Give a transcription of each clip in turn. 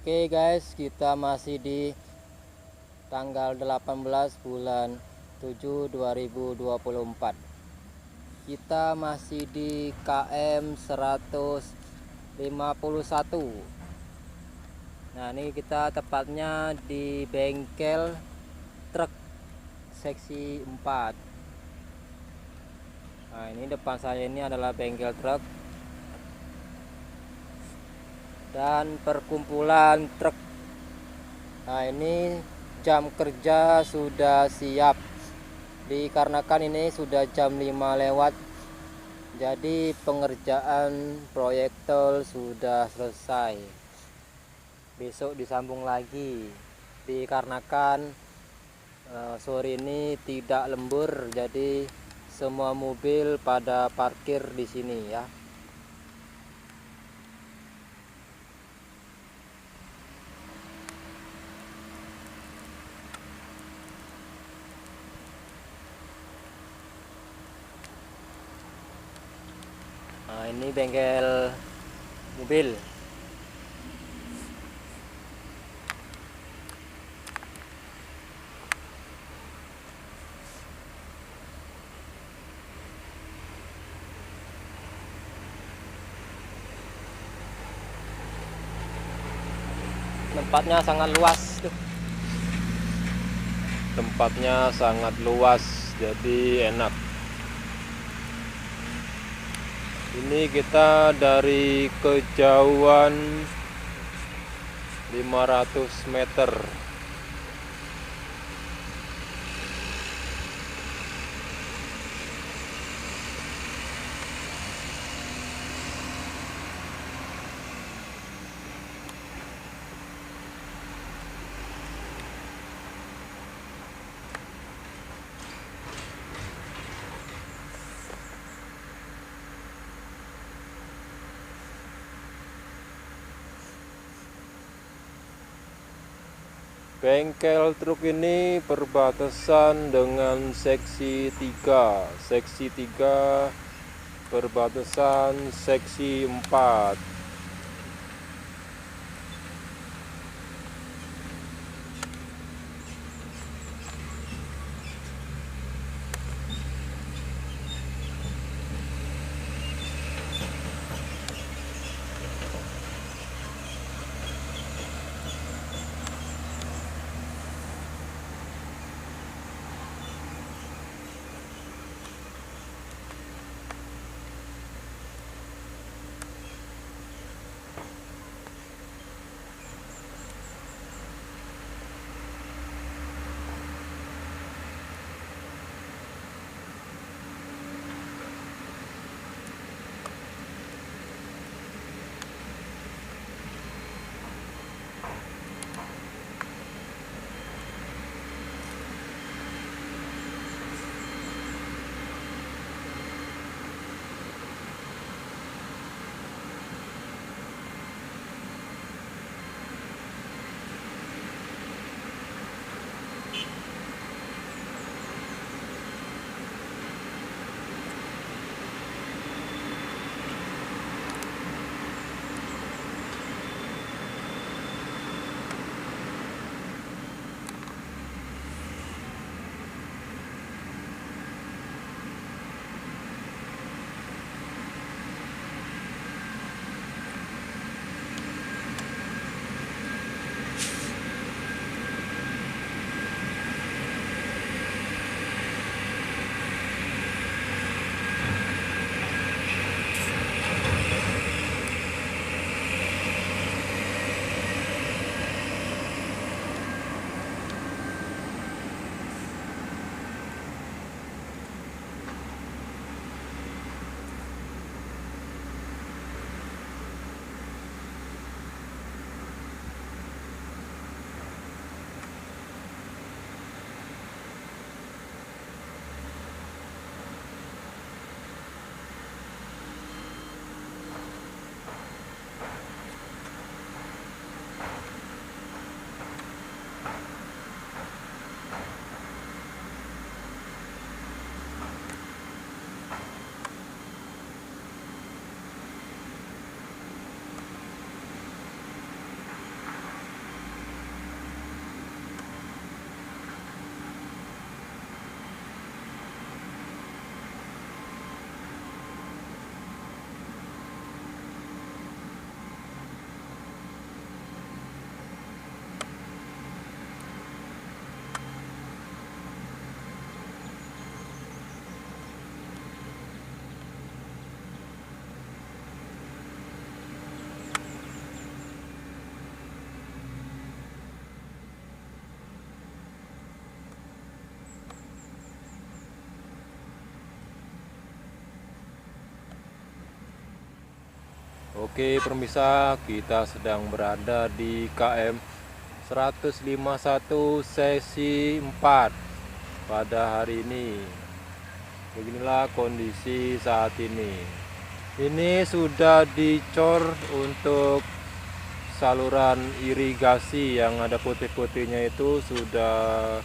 Oke guys, kita masih di tanggal 18 bulan 7 2024. Kita masih di KM 151. Nah, ini kita tepatnya di bengkel truk seksi 4. Nah, ini depan saya ini adalah bengkel truk dan perkumpulan truk. Nah, ini jam kerja sudah siap, dikarenakan ini sudah jam 5 lewat, jadi pengerjaan proyek tol sudah selesai. Besok disambung lagi, dikarenakan sore ini tidak lembur, jadi semua mobil pada parkir di sini ya. Nah, ini bengkel mobil. Tempatnya sangat luas tuh. Tempatnya sangat luas, jadi enak. Ini kita dari kejauhan 500 meter. Bengkel truk ini berbatasan dengan seksi 3. Seksi 3 berbatasan seksi 4. Oke pemirsa, kita sedang berada di KM 151 sesi 4 pada hari ini. Beginilah kondisi saat ini. Ini sudah dicor untuk saluran irigasi yang ada putih-putihnya itu sudah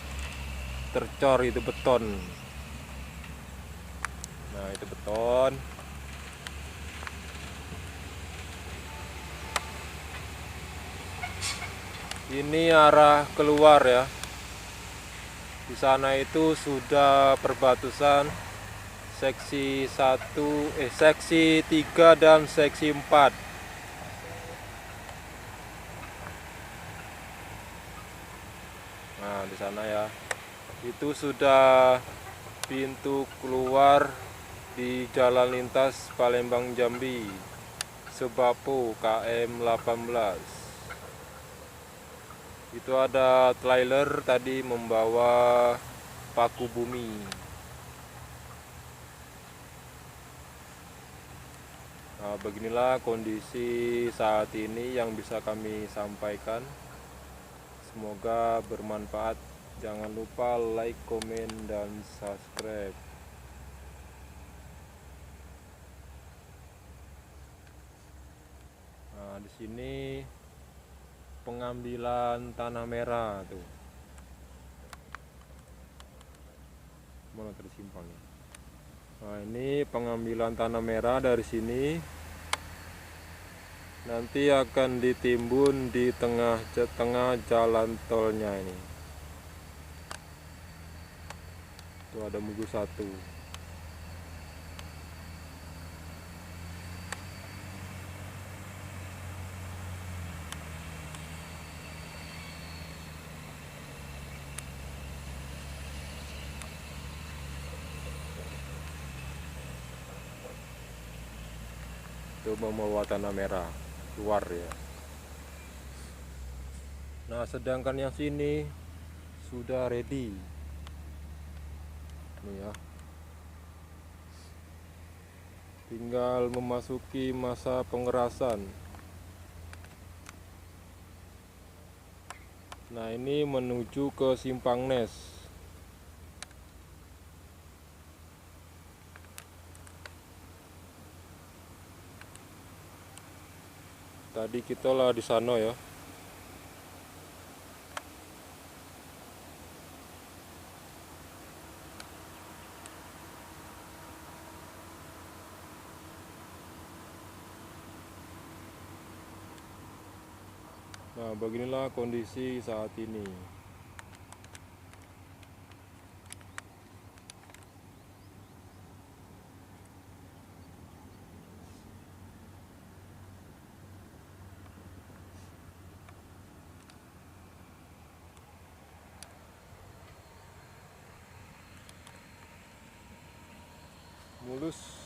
tercor, itu beton. Nah, itu beton. Ini arah keluar ya. Di sana itu sudah perbatasan seksi 3 dan seksi 4. Nah, di sana ya. Itu sudah pintu keluar di Jalan Lintas Palembang Jambi, Sebapo KM 18. Itu ada trailer tadi membawa paku bumi. Nah, beginilah kondisi saat ini yang bisa kami sampaikan. Semoga bermanfaat. Jangan lupa like, komen, dan subscribe. Nah, di sini pengambilan tanah merah tuh. Mana tersimpangnya? Nah, ini pengambilan tanah merah dari sini. Nanti akan ditimbun di tengah jalan tolnya ini. Tuh ada mugu 1. Itu membawa tanah merah keluar ya. Nah, sedangkan yang sini sudah ready. Nih ya. Tinggal memasuki masa pengerasan. Nah, ini menuju ke Simpang Nes. Tadi kita lah di sana ya. Nah, beginilah kondisi saat ini. Mulus.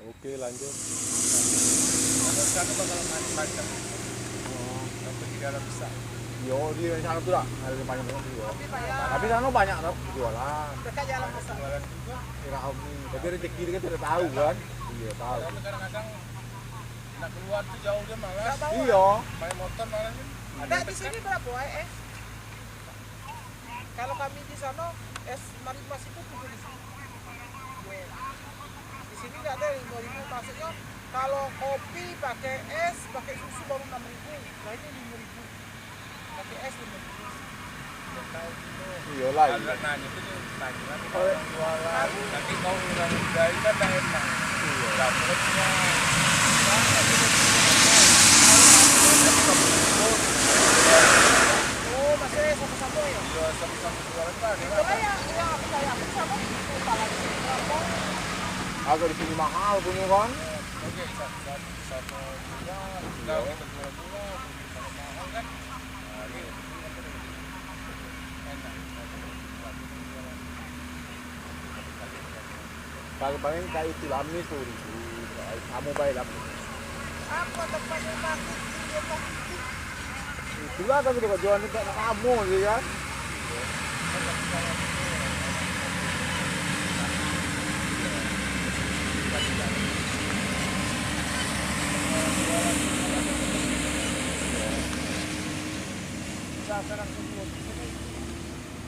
Oke, lanjut. Sana bakal macam-macam. Sampai 300 besar. Yo, di sana tuh lah, ada banyak orang jual. Tapi sana banyak orang jualan. Dekat jalan besar. Jualan juga. Kira kami. Tapi rezeki dia kan tidak tahu kan? Iya tahu. Tapi kadang-kadang nak keluar tuh jauh dia malas. Iya. Main motor malas. Ada di sini berapa es? Kalau kami di sana es Marimas itu 7.000. Di sini nggak ada 5.000, maksudnya kalau kopi pakai es pakai susu baru 6.000. Nah ini 5.000. Pakai es 5.000. Iya lah. Ada nanya itu nanya kan orang jualan. Nanti kau udah dari kan dah enak. Iya. Dapatnya. Oh, masih sama-sama ya? Iya, sama-sama jualan kan. Itulah yang aku kayak aku sama lupa lagi. Agak di sini mahal punya kan. Oke, satu murah, kita jual murah, sama mahal kan. Nah, gitu. Enak. Paling kayak itu lami tuh. Kamu baik lah. Aku tempat yang mati dia mati. Itulah kan udah jualan itu kamu sih kan.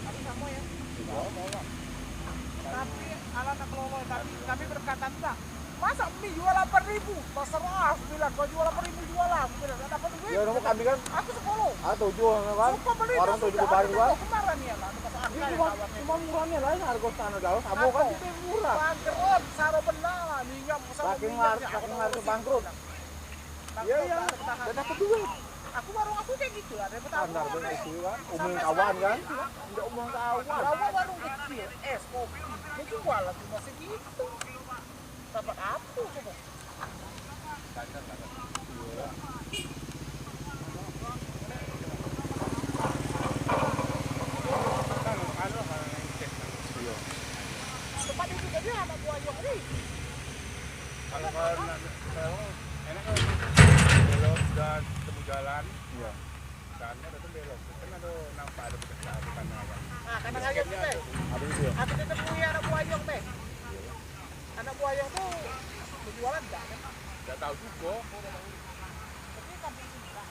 Tapi sama ya. Tapi ala nak kelola kami berkata enggak. Masa mie jual 8.000? Terserah, aku bilang kau jual 8.000 jual aku bilang enggak dapat duit. Ya nomor kami kan. Aku sekolah. Tujuh kan. Suka beli Orang tujuh kemarin kan. kemarin ya lah. Ini cuma murahnya lah harga sana jauh. Kamu kan itu murah. Bangkrut, saro benar. Minyak Saking harga bangkrut. Iya iya. Dan dapat duit. Aku warung aku kayak gitu lah, dapat Standar benar itu kan. Umum kawan kan. Enggak umum kawan. Warung warung kecil, es kopi, dia jual lah cuma segitu. Dapat apa coba? Tempat itu jadi anak buah yang ini. Kalau enak kalau belok dan ketemu jalan. Iya. Sana ada tuh belok. Kan ada nampak ada bekas di kanan apa. Nah, karena ayam tuh teh. Ada itu ya. Aku ketemu anak buah yang teh. Anak buah yang tuh berjualan enggak? Enggak tahu juga. Tapi kampung sini lah.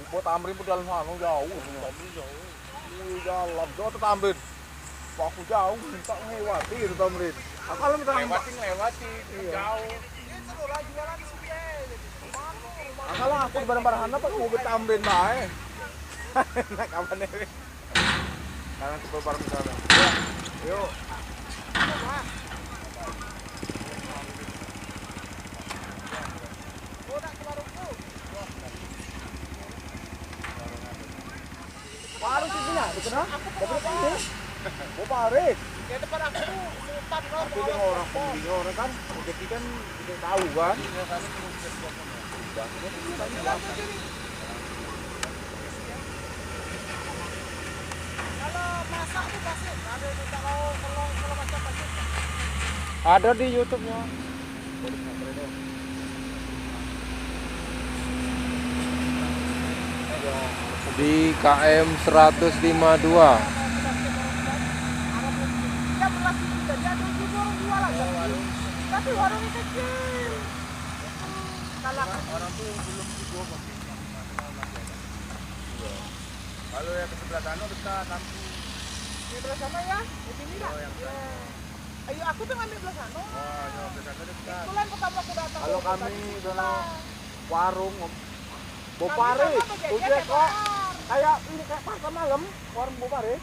Upo Tamrin pun dalam sana jauh. Tamrin jauh. Jalan jauh tuh Tamrin. Aku jauh, tak ngewati itu Tamrin. Aku kalau minta Lewati jauh. Ini seru lah jualan di sini rumah. kalau aku barang-barang apa mau ke Tamrin bae. Nak kapan nih? Karena kita bareng di sana. Yuk. Oh, nak ke warungku. Paris itu ya, dikenal? Dapat apa? Oh Paris. Ya depan aku tuh sultan kau. Tapi dia orang pembeli orang kan, jadi kan kita tahu kan. Kalau masak tuh pasti ada yang minta kalau macam macam. Ada di YouTube-nya. Di KM 152. Dia beras itu jadi ada juga orang jualan. Tapi warungnya kecil. Kalau Orang tuh belum juga masih kalau yang ke sebelah sana dekat kampung. di belah sana ya, di sini lah. Ayo aku tuh ngambil belah sana. Wah, yang ke sana dekat. Itulah pertama aku datang. Kalau kami sana warung Kami Bopare, sama berjajan udah kayak kok bar. kayak ini kayak pasar malam warung Bopare.